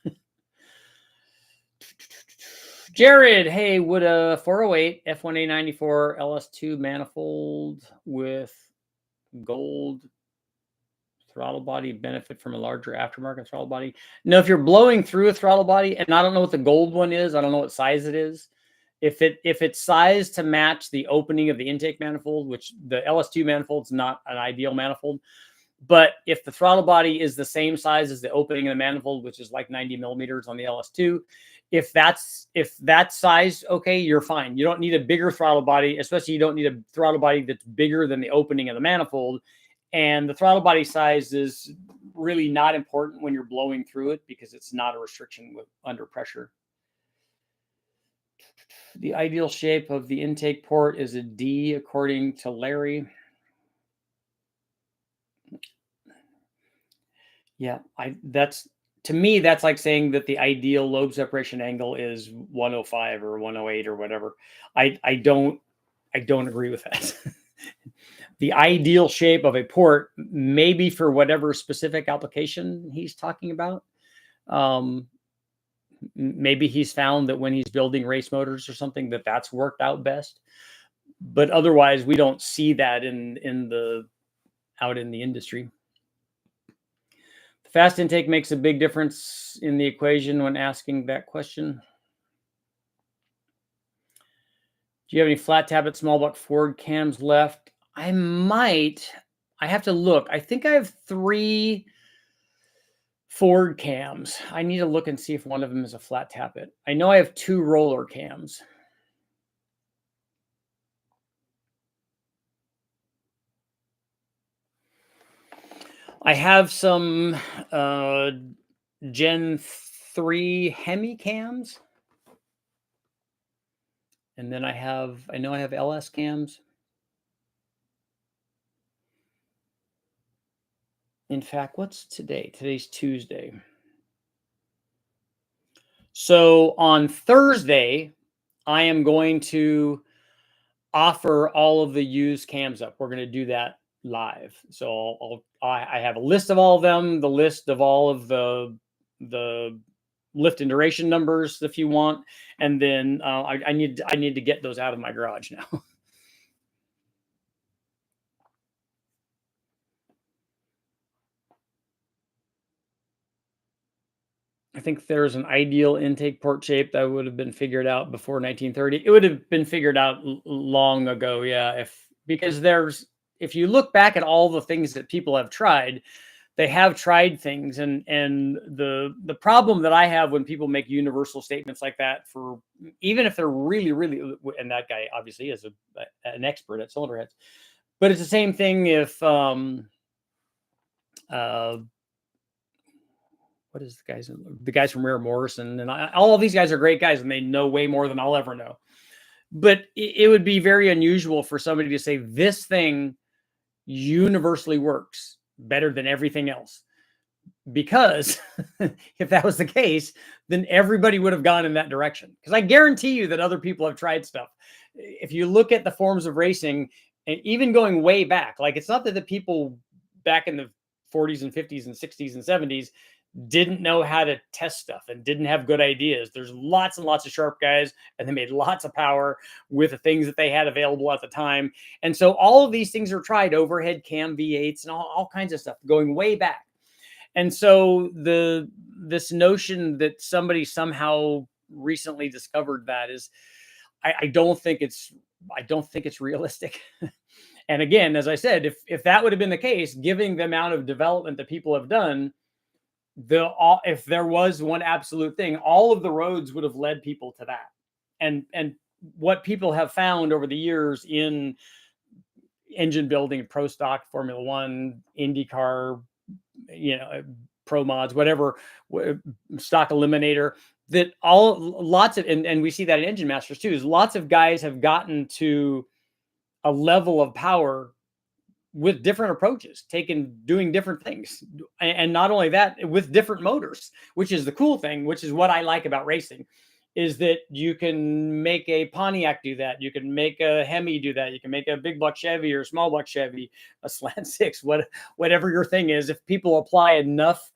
Jared, hey, would a 408 F1A94 LS2 manifold with gold throttle body benefit from a larger aftermarket throttle body? No, if you're blowing through a throttle body, and I don't know what the gold one is, I don't know what size it is. If it's sized to match the opening of the intake manifold, which the LS2 manifold is not an ideal manifold, but if the throttle body is the same size as the opening of the manifold, which is like 90 millimeters on the LS2, if that's size, okay, you're fine. You don't need a bigger throttle body, especially you don't need a throttle body that's bigger than the opening of the manifold. And the throttle body size is really not important when you're blowing through it because it's not a restriction under pressure. The ideal shape of the intake port is a D, according to Larry. Yeah, to me, that's like saying that the ideal lobe separation angle is 105 or 108 or whatever. I don't agree with that. The ideal shape of a port, maybe for whatever specific application he's talking about. Maybe he's found that when he's building race motors or something that's worked out best. But otherwise, we don't see that out in the industry. The fast intake makes a big difference in the equation when asking that question. Do you have any flat tappet small block Ford cams left? I might. I have to look. I think I have 3 Ford cams. I need to look and see if one of them is a flat tappet. I know I have 2 roller cams. I have some Gen 3 Hemi cams. And then I know I have LS cams. In fact, what's today? Today's Tuesday. So on Thursday, I am going to offer all of the used cams up. We're going to do that live. So I have a list of all of them, the list of all of the lift and duration numbers if you want, and then I need to get those out of my garage now. I think there's an ideal intake port shape that would have been figured out before 1930. It would have been figured out long ago, yeah. Because if you look back at all the things that people have tried, they have tried things, and the problem that I have when people make universal statements like that, for even if they're really, and that guy obviously is an expert at cylinder heads, but it's the same thing if what is the guys from Rare Morrison, and all of these guys are great guys and they know way more than I'll ever know. But it would be very unusual for somebody to say this thing universally works better than everything else. Because if that was the case, then everybody would have gone in that direction. Because I guarantee you that other people have tried stuff. If you look at the forms of racing, and even going way back, like it's not that the people back in the 40s and 50s and 60s and 70s didn't know how to test stuff and didn't have good ideas. There's lots and lots of sharp guys, and they made lots of power with the things that they had available at the time. And so all of these things are tried, overhead cam V8s and all kinds of stuff going way back. And so this notion that somebody somehow recently discovered that is, I don't think it's realistic. And again, as I said, if that would have been the case, given the amount of development that people have done, if there was one absolute thing, all of the roads would have led people to that. And what people have found over the years in engine building, pro stock, Formula One, IndyCar, pro mods, whatever, stock eliminator, that lots of, and we see that in Engine Masters too, is lots of guys have gotten to a level of power with different approaches, doing different things. And not only that, with different motors, which is the cool thing, which is what I like about racing, is that you can make a Pontiac do that. You can make a Hemi do that. You can make a big block Chevy or small block Chevy, a slant six, whatever your thing is. If people apply enough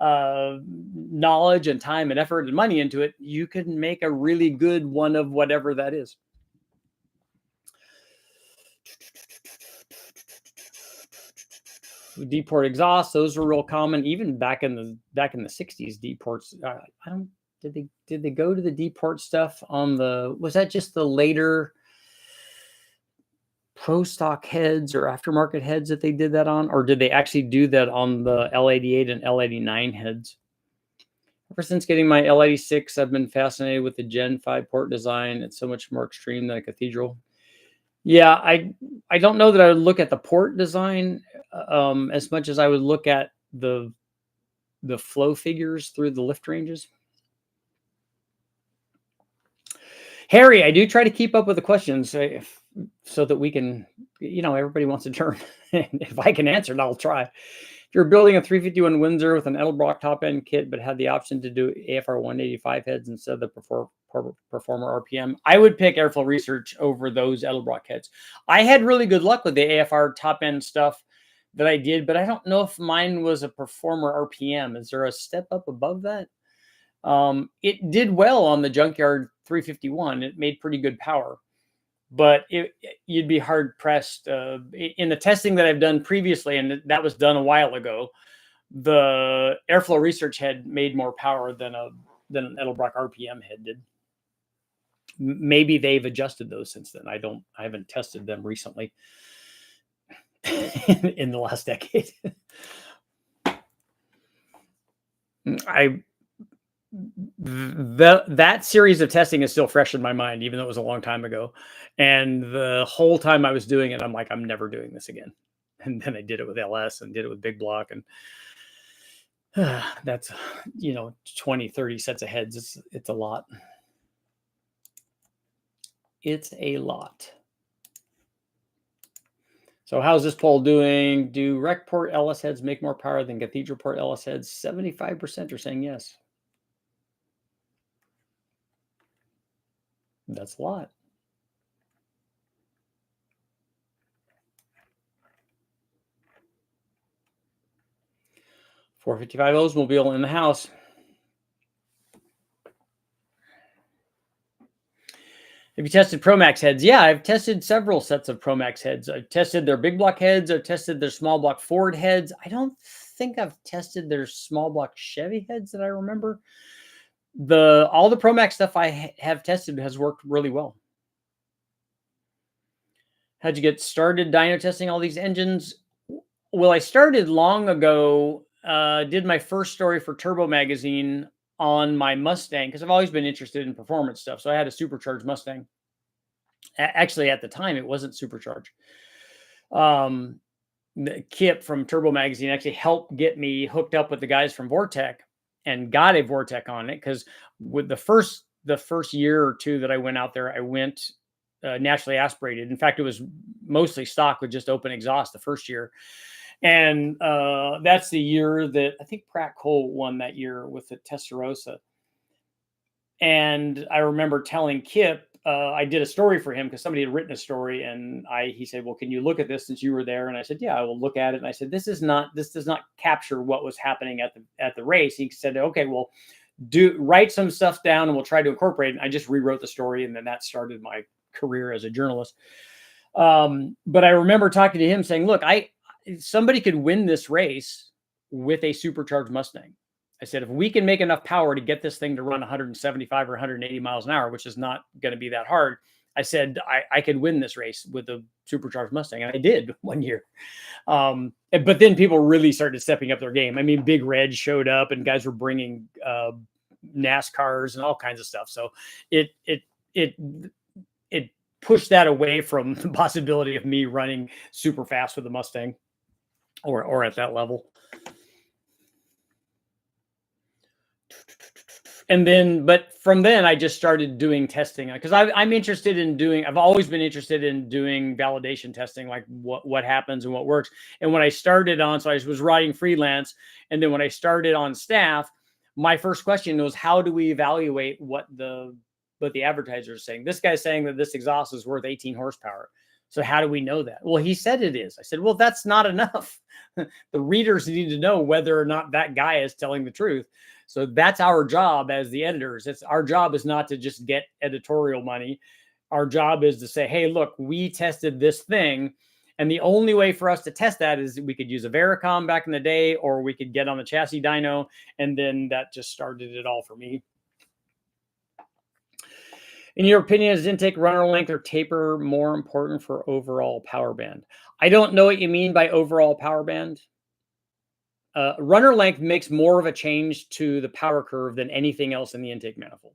knowledge and time and effort and money into it, you can make a really good one of whatever that is. D-port exhaust, those were real common even back in the 60s. D-ports, did they go to the D-port stuff on the, was that just the later pro stock heads or aftermarket heads that they did that on, or did they actually do that on the L88 and L89 heads? Ever since getting my L86, I've been fascinated with the Gen 5 port design. It's so much more extreme than a Cathedral. Yeah, I don't know that I would look at the port design as much as I would look at the flow figures through the lift ranges. Harry, I do try to keep up with the questions so that we can, everybody wants a turn. If I can answer it, I'll try. If you're building a 351 Windsor with an Edelbrock top end kit, but had the option to do AFR 185 heads instead of the Performer RPM, I would pick Airflow Research over those Edelbrock heads. I had really good luck with the AFR top end stuff that I did, but I don't know if mine was a Performer RPM. Is there a step up above that? It did well on the Junkyard 351. It made pretty good power, but you'd be hard pressed in the testing that I've done previously, and that was done a while ago. The Airflow Research head made more power than an Edelbrock RPM head did. Maybe they've adjusted those since then. I haven't tested them recently in the last decade. That series of testing is still fresh in my mind, even though it was a long time ago. And the whole time I was doing it, I'm like, I'm never doing this again. And then I did it with LS and did it with Big Block. And that's, 20, 30 sets of heads. It's a lot. It's a lot. So how's this poll doing? Do rec port LS heads make more power than cathedral port LS heads? 75% are saying yes. That's a lot. $455 Oldsmobile in the house. Have you tested Promax heads? Yeah, I've tested several sets of Promax heads. I've tested their big block heads. I've tested their small block Ford heads. I don't think I've tested their small block Chevy heads that I remember. All the Promax stuff I have tested has worked really well. How'd you get started dyno testing all these engines? Well, I started long ago. Did my first story for Turbo Magazine on my Mustang, because I've always been interested in performance stuff. So I had a supercharged Mustang. Actually, at the time, it wasn't supercharged. Kip from Turbo Magazine actually helped get me hooked up with the guys from Vortec and got a Vortec on it, because with the first year or two that I went out there, I went naturally aspirated. In fact, it was mostly stock with just open exhaust the first year. And that's the year that I think Pratt Cole won that year with the Testarossa. And I remember telling Kip, I did a story for him because somebody had written a story, and he said, well, can you look at this since you were there? And I said, yeah, I will look at it. And I said, this does not capture what was happening at the race. He said, okay, well, write some stuff down and we'll try to incorporate it. And I just rewrote the story, and then that started my career as a journalist. But I remember talking to him saying, look, somebody could win this race with a supercharged Mustang. I said, if we can make enough power to get this thing to run 175 or 180 miles an hour, which is not going to be that hard, I said, I could win this race with a supercharged Mustang. And I did one year. But then people really started stepping up their game. I mean, Big Red showed up and guys were bringing NASCARs and all kinds of stuff. So it pushed that away from the possibility of me running super fast with a Mustang or at that level. And then, but from then I just started doing testing, because I'm interested in I've always been interested in doing validation testing, like what happens and what works. And when I started so I was writing freelance. And then when I started on staff, my first question was, how do we evaluate what the advertiser is saying? This guy's saying that this exhaust is worth 18 horsepower. So how do we know that? Well, he said it is. I said, well, that's not enough. The readers need to know whether or not that guy is telling the truth. So that's our job as the editors. Our job is not to just get editorial money. Our job is to say, hey, look, we tested this thing. And the only way for us to test that is we could use a Vericom back in the day, or we could get on the chassis dyno. And then that just started it all for me. In your opinion, is intake runner length or taper more important for overall power band? I don't know what you mean by overall power band. Runner length makes more of a change to the power curve than anything else in the intake manifold.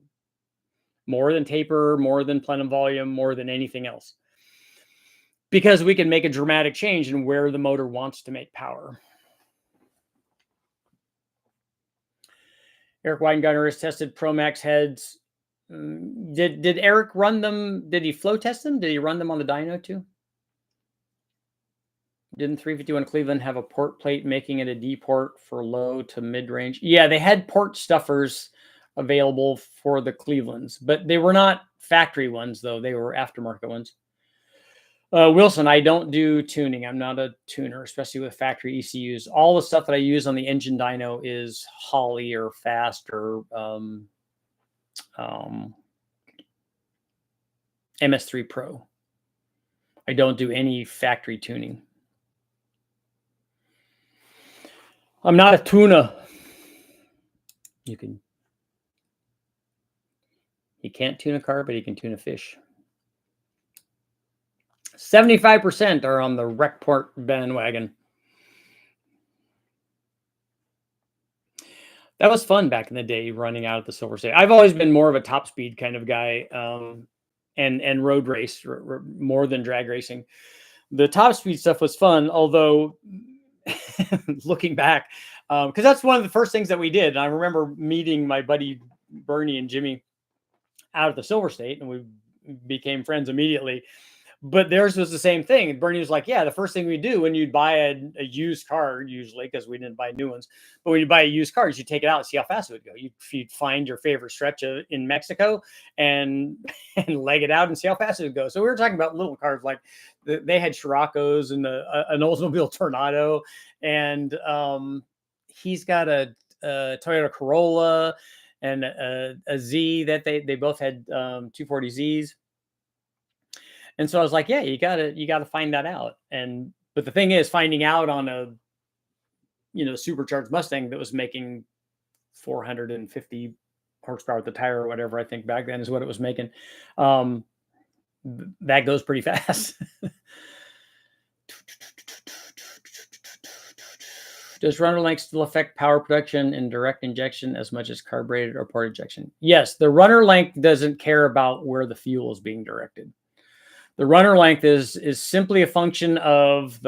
More than taper, more than plenum volume, more than anything else. Because we can make a dramatic change in where the motor wants to make power. Eric Weingartner has tested Promax heads. Did Eric run them? Did he flow test them? Did he run them on the dyno too? Didn't 351 Cleveland have a port plate making it a D port for low to mid range? Yeah, they had port stuffers available for the Clevelands, but they were not factory ones, though. They were aftermarket ones. Wilson, I don't do tuning. I'm not a tuner, especially with factory ECUs. All the stuff that I use on the engine dyno is Holley or Fast or MS3 Pro. I don't do any factory tuning. I'm not a tuner. He can't tune a car, but he can tune a fish. 75% are on the Wreckport bandwagon. That was fun back in the day, running out at the Silver State. I've always been more of a top speed kind of guy, and road race more than drag racing. The top speed stuff was fun, although looking back, because that's one of the first things that we did. And I remember meeting my buddy Bernie and Jimmy out at the Silver State, and we became friends immediately. But theirs was the same thing. Bernie was like, yeah, the first thing we do when you'd buy a used car, usually, because we didn't buy new ones, but when you buy a used car, you take it out and see how fast it would go. You'd find your favorite stretch in Mexico and leg it out and see how fast it would go. So we were talking about little cars, like they had Scirocco's and an Oldsmobile Tornado, and he's got a Toyota Corolla and a Z that they both had 240Zs. And so I was like, yeah, you gotta find that out. But the thing is, finding out on a supercharged Mustang that was making 450 horsepower at the tire or whatever, I think back then is what it was making. That goes pretty fast. Does runner length still affect power production in direct injection as much as carbureted or port injection? Yes, the runner length doesn't care about where the fuel is being directed. The runner length is simply a function of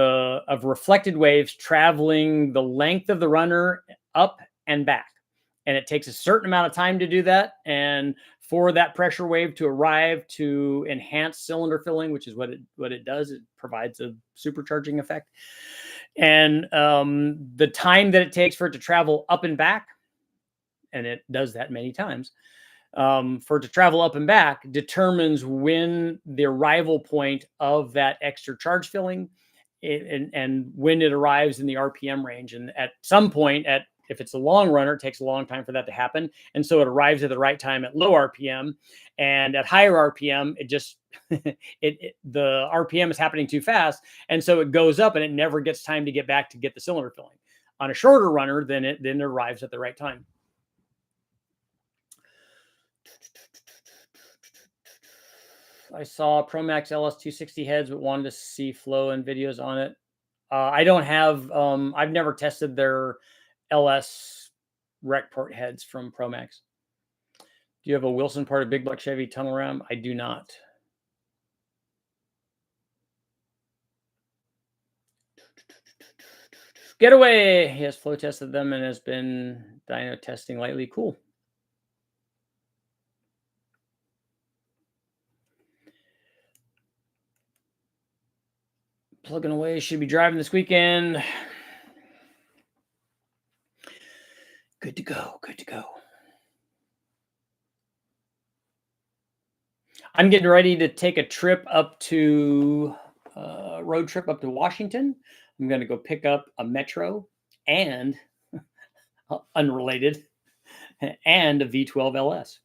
reflected waves traveling the length of the runner up and back. And it takes a certain amount of time to do that. And for that pressure wave to arrive to enhance cylinder filling, which is what it does, it provides a supercharging effect. And the time that it takes for it to travel up and back, and it does that many times, for it to travel up and back determines when the arrival point of that extra charge filling and when it arrives in the RPM range. And at some point, if it's a long runner, it takes a long time for that to happen. And so it arrives at the right time at low RPM, and at higher RPM, it just, the RPM is happening too fast. And so it goes up and it never gets time to get back to get the cylinder filling. On a shorter runner, then it arrives at the right time. I saw Promax LS 260 heads, but wanted to see flow and videos on it. I don't have, I've never tested their LS rec port heads from Promax. Do you have a Wilson part of Big Block Chevy tunnel ram? I do not. Getaway. He has flow tested them and has been dyno testing lately. Cool. Plugging away. Should be driving this weekend. Good to go. Good to go. I'm getting ready to take a trip up to road trip up to Washington. I'm going to go pick up a Metro and unrelated and a V12 LS.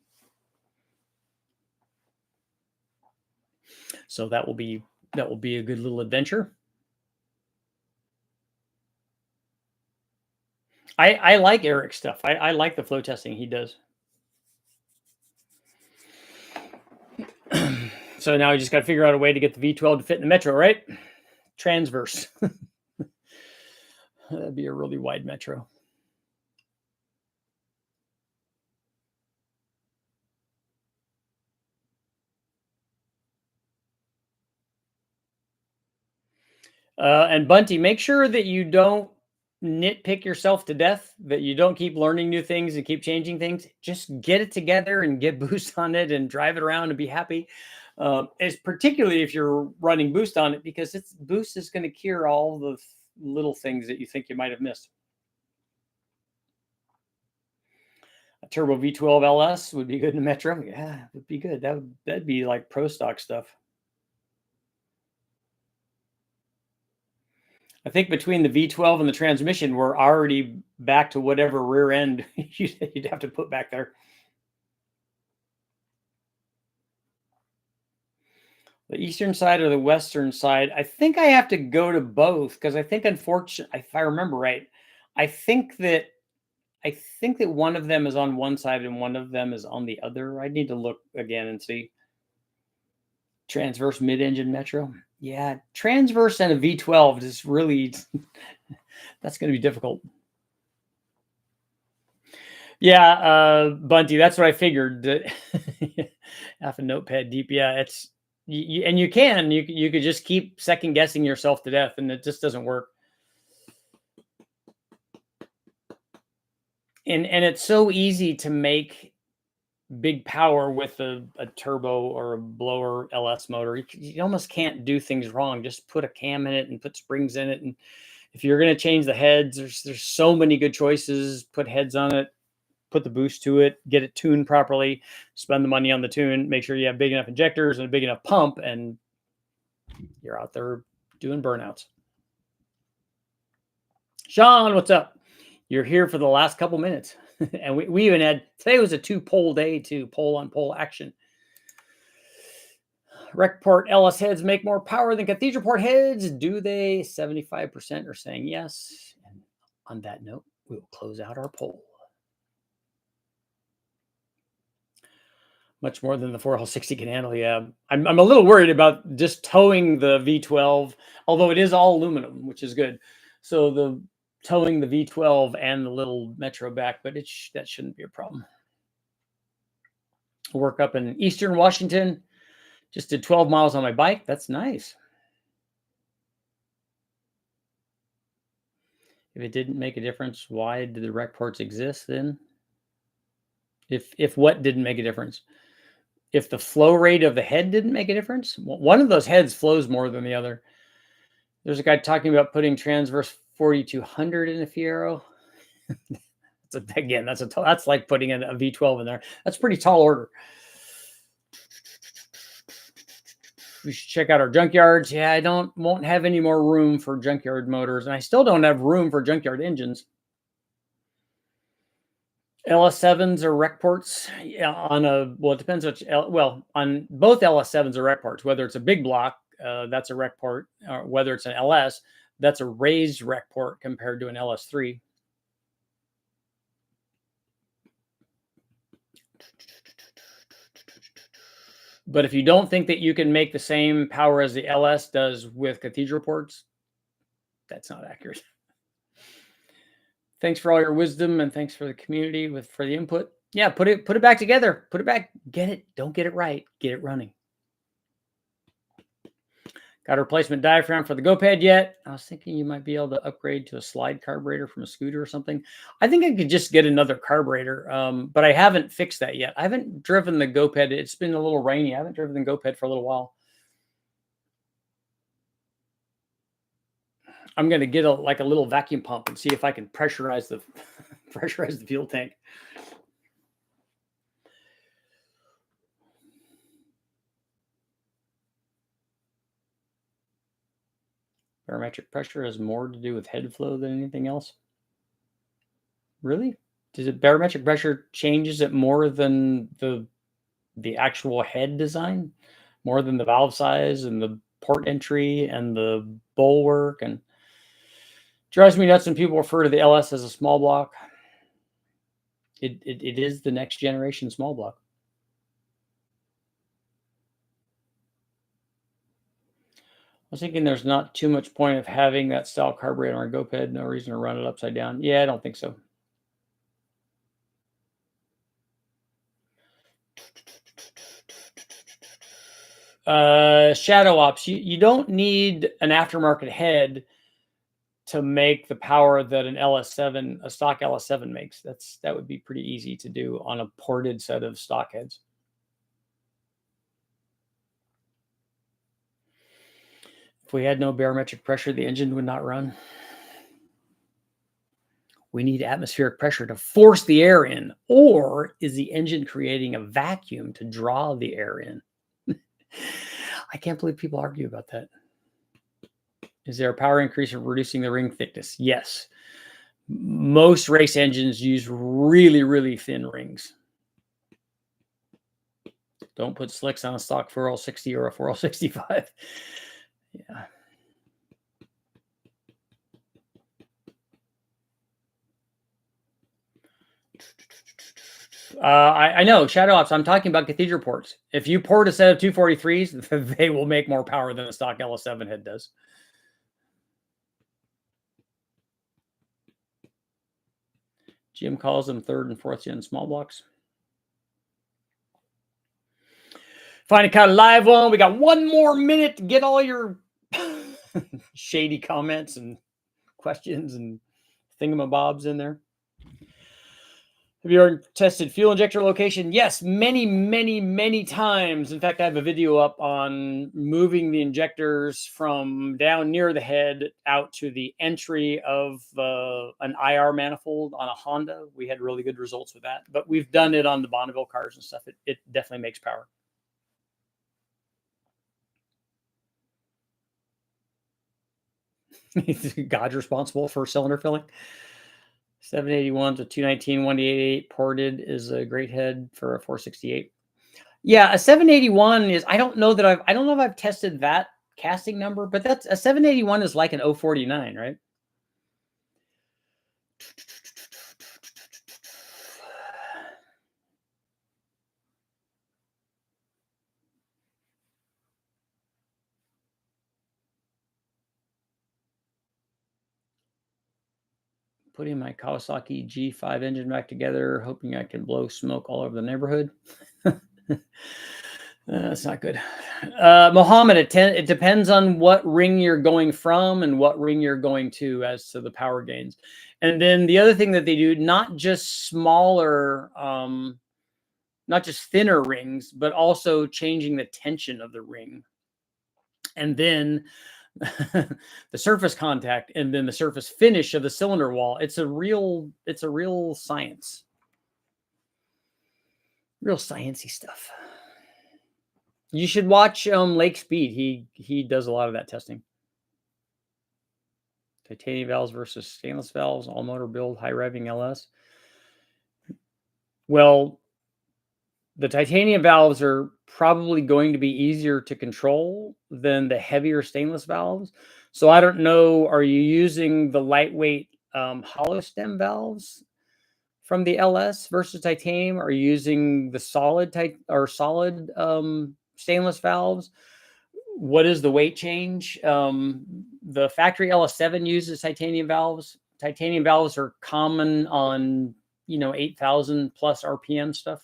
So that will be a good little adventure. I like Eric's stuff. I like the flow testing he does. So now we just got to figure out a way to get the V12 to fit in the Metro, right? Transverse. That'd be a really wide Metro. And Bunty, make sure that you don't nitpick yourself to death, that you don't keep learning new things and keep changing things. Just get it together and get boost on it and drive it around and be happy. It's particularly if you're running boost on it, because boost is going to cure all the little things that you think you might have missed. A turbo V12 LS would be good in the Metro. Yeah, it would be good. That'd be like pro stock stuff. I think between the V12 and the transmission, we're already back to whatever rear end you'd have to put back there. The eastern side or the western side? I think I have to go to both, because I think, unfortunately, if I remember right, I think that one of them is on one side and one of them is on the other. I need to look again and see. Transverse mid-engine Metro. Yeah, transverse and a V12 is really that's going to be difficult. Yeah, Bunty, that's what I figured. Half a notepad deep. Yeah, it's and you could just keep second guessing yourself to death, and it just doesn't work. And it's so easy to make big power with a turbo or a blower LS motor. You almost can't do things wrong. Just put a cam in it and put springs in it. And if you're going to change the heads, there's so many good choices. Put heads on it, put the boost to it, get it tuned properly, spend the money on the tune, make sure you have big enough injectors and a big enough pump, and you're out there doing burnouts. Sean, what's up? You're here for the last couple minutes. And we even had, today was a 2-pole day too, pole on pole action. Rec port LS heads make more power than cathedral port heads. Do they? 75% are saying yes. And on that note, we will close out our poll. Much more than the 4L60 can handle. Yeah, I'm a little worried about just towing the V12, although it is all aluminum, which is good. So the towing the V12 and the little Metro back, but that shouldn't be a problem. Work up in Eastern Washington. Just did 12 miles on my bike. That's nice. If it didn't make a difference, why did the rec ports exist then? If what didn't make a difference? If the flow rate of the head didn't make a difference? One of those heads flows more than the other. There's a guy talking about putting transverse 4200 in a Fiero. That's like putting in a V12 in there. That's a pretty tall order. We should check out our junkyards. Yeah, I won't have any more room for junkyard motors, and I still don't have room for junkyard engines. LS7s or rec ports, yeah, it depends which. On both LS7s or rec ports, whether it's a big block, that's a rec port, or whether it's an LS, that's a raised rec port compared to an LS3. But if you don't think that you can make the same power as the LS does with cathedral ports, that's not accurate. Thanks for all your wisdom, and thanks for the community for the input. Yeah, put it back together. Put it back. Get it. Don't get it right. Get it running. Got a replacement diaphragm for the GoPad yet? I was thinking you might be able to upgrade to a slide carburetor from a scooter or something. I think I could just get another carburetor, but I haven't fixed that yet. I haven't driven the GoPad. It's been a little rainy. I haven't driven the GoPad for a little while. I'm going to get a little vacuum pump and see if I can pressurize the fuel tank. Barometric pressure has more to do with head flow than anything else. Really? Does it barometric pressure changes it more than the actual head design, more than the valve size and the port entry and the bulwark? And drives me nuts when people refer to the LS as a small block. It is the next generation small block. was thinking there's not too much point of having that style carburetor on our GoPed. No reason to run it upside down. Yeah, I don't think so. Shadow Ops. You don't need an aftermarket head to make the power that an LS7, a stock LS7 makes. That would be pretty easy to do on a ported set of stock heads. If we had no barometric pressure, the engine would not run. We need atmospheric pressure to force the air in, or is the engine creating a vacuum to draw the air in? I can't believe people argue about that. Is there a power increase of reducing the ring thickness? Yes. Most race engines use really, really thin rings. Don't put slicks on a stock 4L60 or a 4L65. Yeah. I know, Shadow Ops, I'm talking about cathedral ports. If you port a set of 243s, they will make more power than a stock LS7 head does. Jim calls them 3rd and 4th gen small blocks. Finally caught a live one. We got 1 more minute to get all your shady comments and questions and thingamabobs in there. Have you ever tested fuel injector location? Yes, many, many, many times. In fact, I have a video up on moving the injectors from down near the head out to the entry of an IR manifold on a Honda. We had really good results with that, but we've done it on the Bonneville cars and stuff. It definitely makes power. God's responsible for cylinder filling. 781 to 219, 188 ported is a great head for a 468. Yeah, a 781 is, I don't know if I've tested that casting number, but that's a 781 is like an 049, right? Putting my Kawasaki G5 engine back together, hoping I can blow smoke all over the neighborhood. That's not good. Mohammed, it depends on what ring you're going from and what ring you're going to as to the power gains. And then the other thing that they do, not just smaller, not just thinner rings, but also changing the tension of the ring. And then the surface contact and then the surface finish of the cylinder wall. It's a real science. Real sciencey stuff. You should watch Lake Speed. He does a lot of that testing. Titanium valves versus stainless valves, all motor build, high revving LS. Well, the titanium valves are probably going to be easier to control than the heavier stainless valves. So I don't know, are you using the lightweight hollow stem valves from the LS versus titanium? Are you using the solid stainless valves? What is the weight change? The factory LS7 uses titanium valves. Titanium valves are common on 8,000 plus RPM stuff.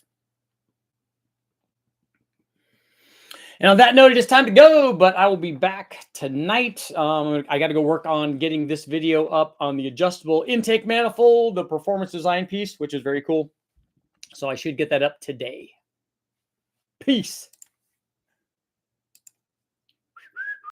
And on that note, it is time to go, but I will be back tonight. I got to go work on getting this video up on the adjustable intake manifold, the performance design piece, which is very cool. So I should get that up today. Peace.